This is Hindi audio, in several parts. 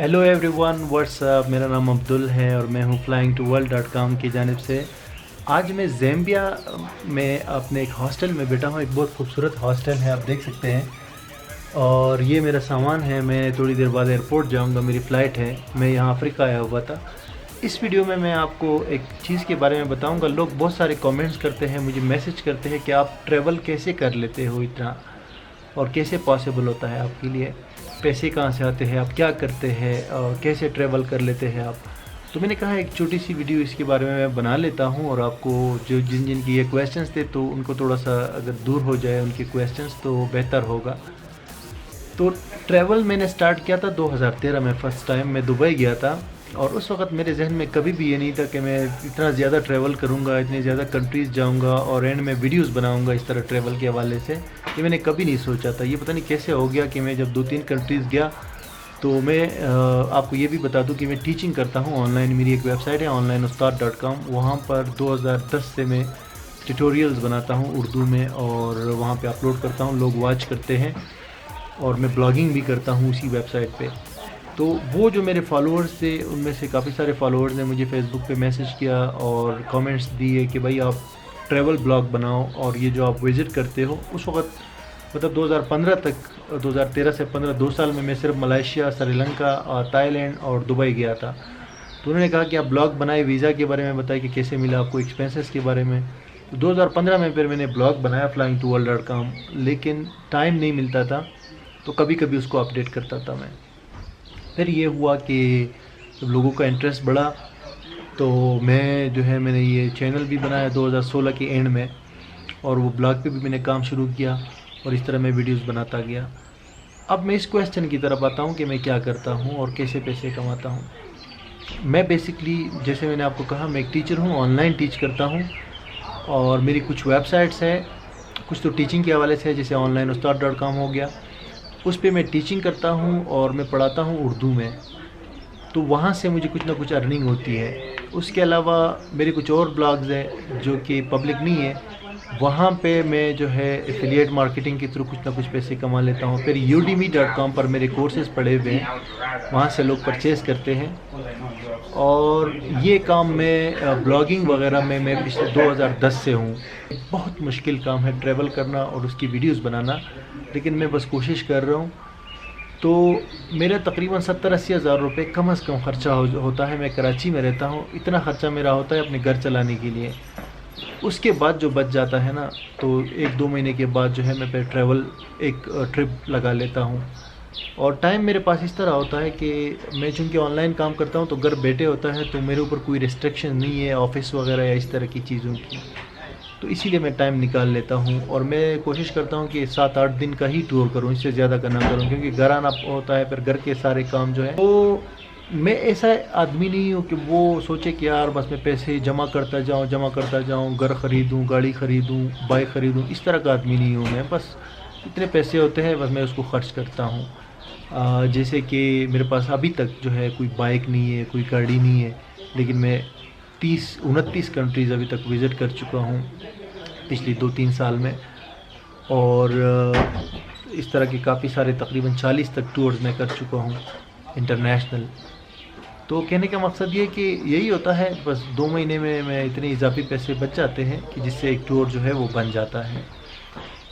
Hello everyone, WhatsApp. मेरा नाम अब्दुल है और मैं हूँ flyingtoworld.com की जानिब से। आज मैं ज़ैम्बिया में अपने एक हॉस्टल में बैठा हूँ। एक बहुत खूबसूरत हॉस्टल है, आप देख सकते हैं। और ये मेरा सामान है। मैं थोड़ी देर बाद एयरपोर्ट जाऊँगा, मेरी फ़्लाइट है। मैं यहाँ अफ्रीका आया हुआ था। इस वीडियो में मैं आपको एक चीज़ के बारे में बताऊँगा। लोग बहुत सारे कमेंट्स करते हैं, मुझे मैसेज करते हैं कि आप ट्रैवल कैसे कर लेते हो इतना, और कैसे पॉसिबल होता है आपके लिए, पैसे कहाँ से आते हैं, आप क्या करते हैं और कैसे ट्रैवल कर लेते हैं आप। तो मैंने कहा एक छोटी सी वीडियो इसके बारे में मैं बना लेता हूँ, और आपको जो जिन की ये क्वेश्चंस थे तो उनको थोड़ा सा अगर दूर हो जाए उनके क्वेश्चंस तो बेहतर होगा। तो ट्रैवल मैंने स्टार्ट किया था 2013 में। फ़र्स्ट टाइम मैं दुबई गया था, और उस वक़्त मेरे जहन में कभी भी ये नहीं था कि मैं इतना ज़्यादा ट्रैवल करूँगा, इतनी ज़्यादा कंट्रीज़ जाऊँगा और एंड में वीडियोस बनाऊँगा इस तरह ट्रैवल के हवाले से। ये मैंने कभी नहीं सोचा था। ये पता नहीं कैसे हो गया कि मैं जब 2-3 कंट्रीज़ गया तो मैं आपको ये भी बता दूं कि मैं टीचिंग करता हूं ऑनलाइन। मेरी एक वेबसाइट है onlineustad.com। वहाँ पर 2010 से मैं ट्यूटोरियल्स बनाता हूं उर्दू में, और वहाँ पे अपलोड करता हूं, लोग वॉच करते हैं। और मैं ब्लॉगिंग भी करता हूँ उसी वेबसाइट पे। तो वो जो मेरे फॉलोअर्स थे उनमें से काफ़ी सारे फॉलोअर्स ने मुझे फ़ेसबुक पे मैसेज किया और कमेंट्स दिए कि भाई आप ट्रैवल ब्लॉग बनाओ, और ये जो आप विज़िट करते हो। उस वक्त मतलब 2015 तक, 2013 से 15, 2 साल में मैं सिर्फ मलेशिया, श्रीलंका और थाईलैंड और दुबई गया था। तो उन्होंने कहा कि आप ब्लॉग बनाए, वीज़ा के बारे में बताए कि कैसे मिला आपको, एक्सपेंसेस के बारे में। तो 2015 में फिर मैंने ब्लॉग बनाया flyingtoworld.com, लेकिन टाइम नहीं मिलता था तो कभी कभी उसको अपडेट करता था मैं। फिर ये हुआ कि जब लोगों का इंटरेस्ट बढ़ा तो मैं जो है मैंने ये चैनल भी बनाया 2016 के एंड में, और वो ब्लॉग पे भी मैंने काम शुरू किया, और इस तरह मैं वीडियोस बनाता गया। अब मैं इस क्वेश्चन की तरफ आता हूँ कि मैं क्या करता हूँ और कैसे पैसे कमाता हूँ। मैं बेसिकली, जैसे मैंने आपको कहा, मैं एक टीचर हूँ, ऑनलाइन टीच करता हूँ। और मेरी कुछ वेबसाइट्स हैं, कुछ तो टीचिंग के हवाले से है, जैसे onlineustad.com हो गया। उस पे मैं टीचिंग करता हूँ और मैं पढ़ाता हूँ उर्दू में। तो वहाँ से मुझे कुछ ना कुछ अर्निंग होती है। उसके अलावा मेरे कुछ और ब्लॉग्स हैं जो कि पब्लिक नहीं है, वहाँ पे मैं जो है एफिलिएट मार्केटिंग के थ्रू कुछ ना कुछ पैसे कमा लेता हूँ। फिर udemy.com पर मेरे कोर्सेज़ पड़े हुए हैं, वहाँ से लोग परचेज़ करते हैं। और ये काम मैं ब्लॉगिंग वगैरह में मैं पिछले 2010 से हूँ। बहुत मुश्किल काम है ट्रैवल करना और उसकी वीडियोस बनाना, लेकिन मैं बस कोशिश कर रहा हूँ। तो मेरा तकरीबन 70-80 हज़ार रुपये कम से कम ख़र्चा होता है। मैं कराची में रहता हूँ, इतना ख़र्चा मेरा होता है अपने घर चलाने के लिए। उसके बाद जो बच जाता है ना, तो 1-2 महीने के बाद जो है मैं फिर ट्रैवल एक ट्रिप लगा लेता हूँ। और टाइम मेरे पास इस तरह होता है कि मैं चूँकि ऑनलाइन काम करता हूँ तो घर बैठे होता है, तो मेरे ऊपर कोई रिस्ट्रिक्शन नहीं है ऑफ़िस वगैरह या इस तरह की चीज़ों की। तो इसीलिए मैं टाइम निकाल लेता हूँ, और मैं कोशिश करता हूँ कि 7-8 दिन का ही टूर करूँ, इससे ज़्यादा का ना करूँ, क्योंकि घर आना होता है, फिर घर के सारे काम जो है। तो मैं ऐसा आदमी नहीं हूँ कि वो सोचे कि यार बस मैं पैसे जमा करता जाऊँ, घर ख़रीदूँ, गाड़ी ख़रीदूँ, बाइक ख़रीदूँ। इस तरह का आदमी नहीं हूँ मैं। बस इतने पैसे होते हैं, बस मैं उसको ख़र्च करता हूँ। जैसे कि मेरे पास अभी तक जो है कोई बाइक नहीं है, कोई गाड़ी नहीं है, लेकिन मैं 30-29 कंट्रीज़ अभी तक विज़िट कर चुका हूँ पिछली 2-3 साल में। और इस तरह के काफ़ी सारे, तकरीबन 40 तक टूर्स मैं कर चुका हूँ इंटरनेशनल। तो कहने का मकसद ये कि यही होता है, बस 2 महीने में मैं इतने इजाफी पैसे बच जाते हैं कि जिससे एक टूर जो है वो बन जाता है।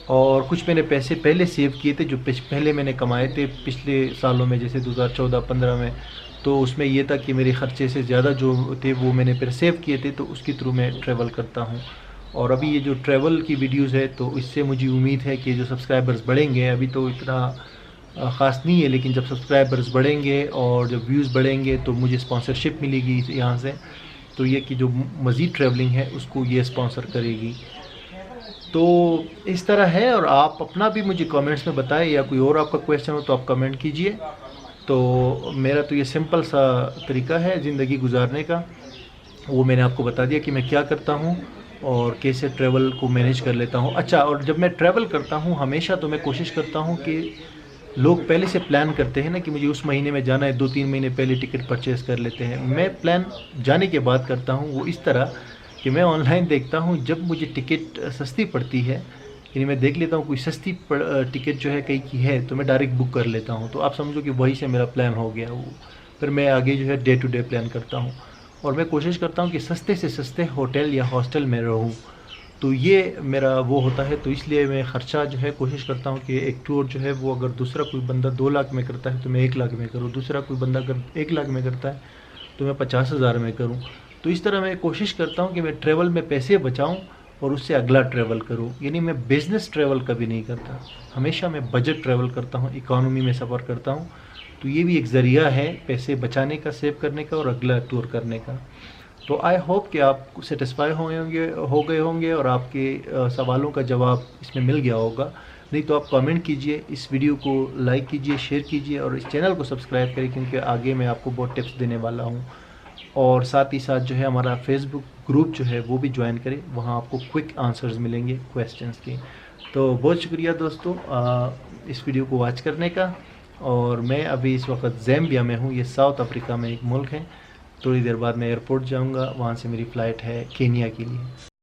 और कुछ मैंने पैसे पहले सेव किए थे, जो पहले मैंने कमाए थे पिछले सालों में, जैसे 2014-15 में। तो उसमें ये था कि मेरे ख़र्चे से ज़्यादा जो थे वो मैंने फिर सेव किए थे, तो उसके थ्रू मैं ट्रैवल करता हूँ। और अभी ये जो ट्रैवल की वीडियोज़ है, तो इससे मुझे उम्मीद है कि जो सब्सक्राइबर्स बढ़ेंगे, अभी तो इतना ख़ास नहीं है, लेकिन जब सब्सक्राइबर्स बढ़ेंगे और जब व्यूज़ बढ़ेंगे तो मुझे स्पॉन्सरशिप मिलेगी यहाँ से। तो ये कि जो मज़ीद ट्रैवलिंग है उसको ये स्पॉन्सर करेगी। तो इस तरह है। और आप अपना भी मुझे कमेंट्स में बताएं, या कोई और आपका क्वेश्चन हो तो आप कमेंट कीजिए। तो मेरा तो ये सिंपल सा तरीका है ज़िंदगी गुजारने का, वो मैंने आपको बता दिया कि मैं क्या करता हूँ और कैसे ट्रैवल को मैनेज कर लेता हूँ। अच्छा, और जब मैं ट्रैवल करता हूँ हमेशा तो मैं कोशिश करता हूँ कि लोग पहले से प्लान करते हैं ना कि मुझे उस महीने में जाना है, 2-3 महीने पहले टिकट परचेज़ कर लेते हैं। मैं प्लान जाने के बाद करता हूँ वो इस तरह कि मैं ऑनलाइन देखता हूँ, जब मुझे टिकट सस्ती पड़ती है, यानी मैं देख लेता हूँ कोई सस्ती टिकट जो है कहीं की है, तो मैं डायरेक्ट बुक कर लेता हूँ। तो आप समझो कि वही से मेरा प्लान हो गया वो। फिर मैं आगे जो है डे टू डे प्लान करता हूँ। और मैं कोशिश करता हूँ कि सस्ते से सस्ते होटल या हॉस्टल में रहूँ। तो ये मेरा वो होता है, तो इसलिए मैं ख़र्चा जो है कोशिश करता हूँ कि एक टूर जो है वो अगर दूसरा कोई बंदा 2 लाख में करता है तो मैं 1 लाख में करूँ, दूसरा कोई बंदा अगर 1 लाख में करता है तो मैं 50,000 में करूँ। तो इस तरह मैं कोशिश करता हूँ कि मैं ट्रैवल में पैसे बचाऊँ और उससे अगला ट्रैवल करूँ। यानी मैं बिज़नेस ट्रैवल कभी नहीं करता, हमेशा मैं बजट ट्रैवल करता हूँ, इकॉनमी में सफ़र करता हूँ। तो ये भी एक ज़रिया है पैसे बचाने का, सेव करने का और अगला टूर करने का। तो आई होप कि आप सेटिस्फाई हो गए होंगे और आपके सवालों का जवाब इसमें मिल गया होगा। नहीं तो आप कमेंट कीजिए, इस वीडियो को लाइक कीजिए, शेयर कीजिए और इस चैनल को सब्सक्राइब करें, क्योंकि आगे मैं आपको बहुत टिप्स देने वाला हूँ। और साथ ही साथ जो है हमारा फेसबुक ग्रुप जो है वो भी ज्वाइन करें, वहाँ आपको क्विक आंसर्स मिलेंगे क्वेश्चंस के। तो बहुत शुक्रिया दोस्तों इस वीडियो को वॉच करने का। और मैं अभी इस वक्त ज़ैम्बिया में हूँ, ये साउथ अफ्रीका में एक मुल्क है। थोड़ी देर बाद मैं एयरपोर्ट जाऊँगा, वहाँ से मेरी फ़्लाइट है केनिया के लिए।